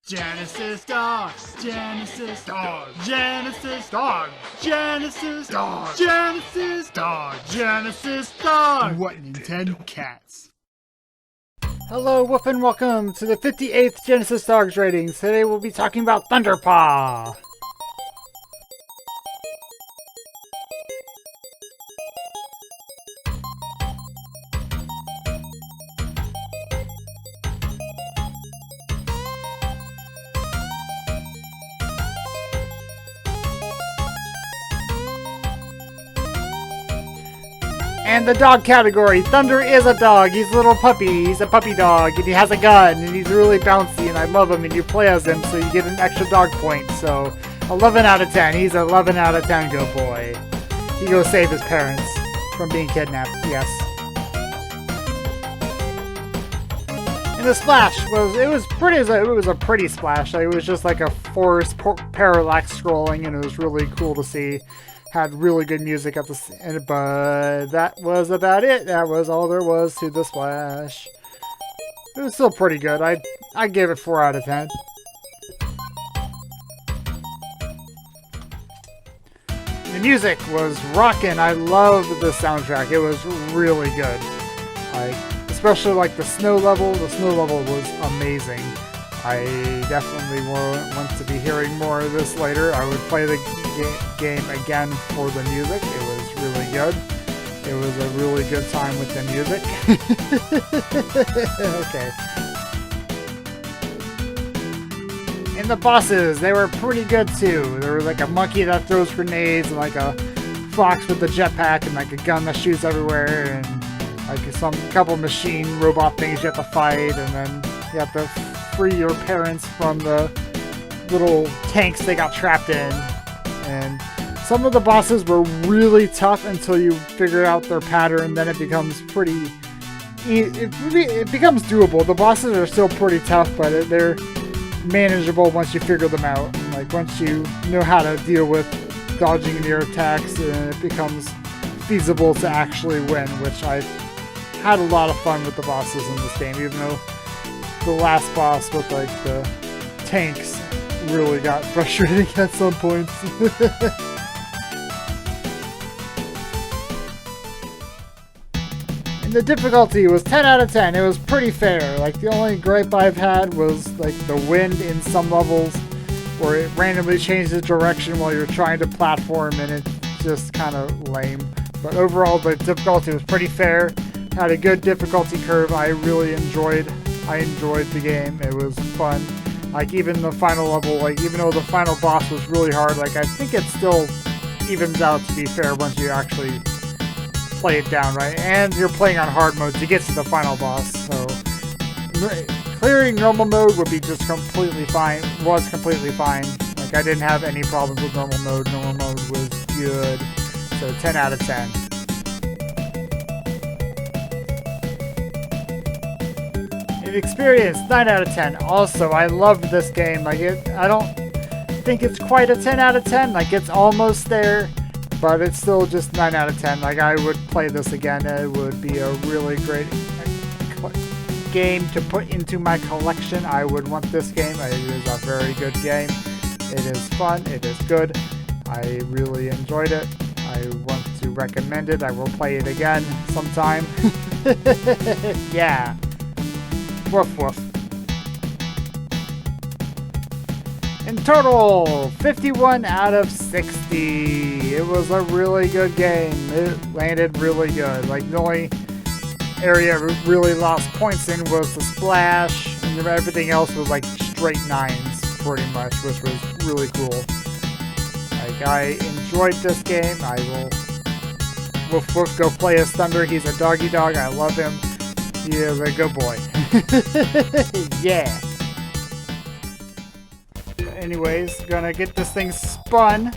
Genesis dog, Genesis dog, Genesis dog, Genesis dog, Genesis dog, Genesis dog. What Nintendo cats? Hello, Woof, and welcome to the 58th Genesis Dogs ratings. Today we'll be talking about Thunderpaw. And the dog category, Thunder is a dog. He's a little puppy. He's a puppy dog, and he has a gun, and he's really bouncy, and I love him, and you play as him, so you get an extra dog point. So, 11 out of 10. He's 11 out of 10 good boy. He goes save his parents from being kidnapped, yes. And the splash it was a pretty splash. It was just like a forced parallax scrolling, and it was really cool to see. Had really good music at the end, but that was about it. That was all there was to the splash. It was still pretty good. I gave it 4 out of 10. The music was rockin'. I loved the soundtrack. It was really good. Especially like the snow level. The snow level was amazing. I definitely want to be hearing more of this later. I would play the game again for the music. It was really good. It was a really good time with the music. Okay. And the bosses, they were pretty good too. There was like a monkey that throws grenades, and like a fox with a jetpack, and like a gun that shoots everywhere, and like couple machine robot things you have to fight, and then you have to free your parents from the little tanks they got trapped in. And some of the bosses were really tough until you figure out their pattern. Then it becomes it becomes doable. The bosses are still pretty tough, but they're manageable once you figure them out. Like once you know how to deal with dodging their attacks, it becomes feasible to actually win, which I've had a lot of fun with the bosses in this game, even though the last boss with like the tanks really got frustrating at some points. And the difficulty was 10 out of 10. It was pretty fair. Like the only gripe I've had was like the wind in some levels where it randomly changes direction while you're trying to platform, and it's just kind of lame. But overall the difficulty was pretty fair. Had a good difficulty curve. I enjoyed the game. It was fun. Like even the final level, like even though the final boss was really hard, like I think it still evens out to be fair once you actually play it down right. And you're playing on hard mode to get to the final boss, so clearing normal mode would be just completely fine. Was completely fine. Like I didn't have any problems with normal mode. Normal mode was good. So 10 out of 10. Experience 9 out of 10. Also, I loved this game. Like I don't think it's quite a 10 out of 10. Like it's almost there, but it's still just 9 out of 10. Like I would play this again. It would be a really great game to put into my collection. I would want this game. It is a very good game. It is fun. It is good. I really enjoyed it. I want to recommend it. I will play it again sometime. Yeah. Woof woof. In total, 51 out of 60. It was a really good game. It landed really good. Like the only area I really lost points in was the splash, and everything else was like straight 9s pretty much, which was really cool. Like I enjoyed this game. I will woof woof go play as Thunder. He's a doggy dog. I love him. He is a good boy. Yeah. Anyways, gonna get this thing spun.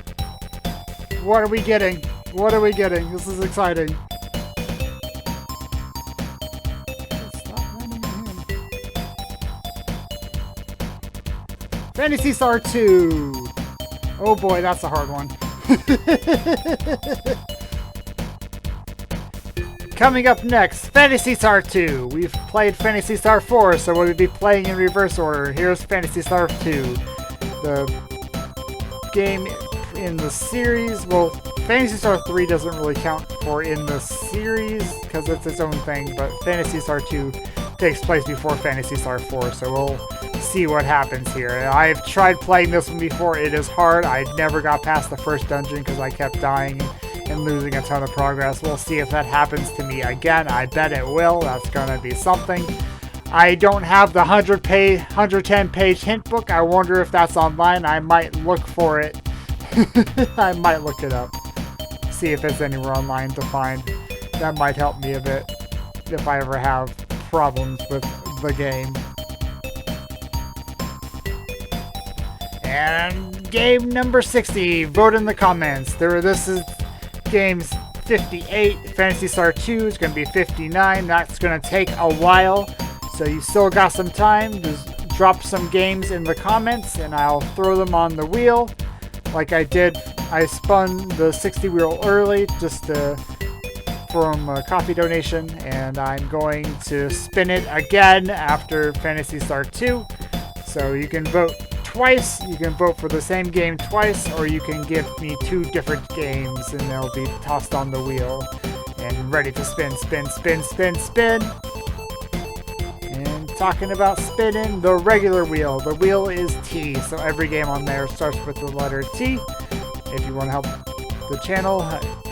What are we getting? What are we getting? This is exciting. Fantasy Star 2. Oh boy, that's a hard one. Coming up next, Phantasy Star 2. We've played Phantasy Star 4, so we'll be playing in reverse order. Here's Phantasy Star 2. The game in the series, well, Phantasy Star 3 doesn't really count for in the series because it's its own thing, but Phantasy Star 2 takes place before Phantasy Star 4, so we'll see what happens here. I've tried playing this one before. It is hard. I never got past the first dungeon because I kept dying and losing a ton of progress. We'll see if that happens to me again. I bet it will. That's gonna be something. I don't have the 110-page hint book. I wonder if that's online. I might look for it. I might look it up. See if it's anywhere online to find. That might help me a bit if I ever have problems with the game. And game number 60. Vote in the comments. This is games 58. Phantasy Star 2 is going to be 59. That's going to take a while, so you still got some time. Just drop some games in the comments and I'll throw them on the wheel like I did. I spun the 60 wheel early just from a coffee donation, and I'm going to spin it again after Phantasy Star 2. So you can vote twice. You can vote for the same game twice, or you can give me 2 different games and they'll be tossed on the wheel and ready to spin, spin, spin, spin, spin. And talking about spinning, the regular wheel. The wheel is T, so every game on there starts with the letter T. If you want to help the channel,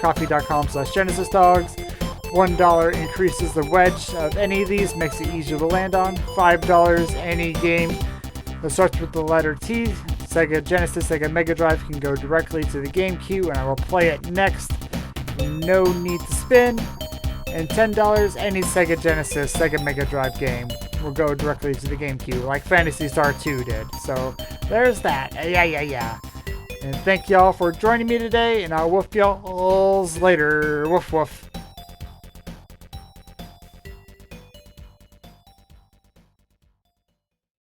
coffee.com/GenesisDogs. $1 increases the wedge of any of these, makes it easier to land on. $5 any game that starts with the letter T. Sega Genesis, Sega Mega Drive can go directly to the game queue and I will play it next. No need to spin. And $10 any Sega Genesis, Sega Mega Drive game will go directly to the game queue like Phantasy Star 2 did. So there's that. Yeah. And thank y'all for joining me today, and I'll woof y'all later. Woof woof.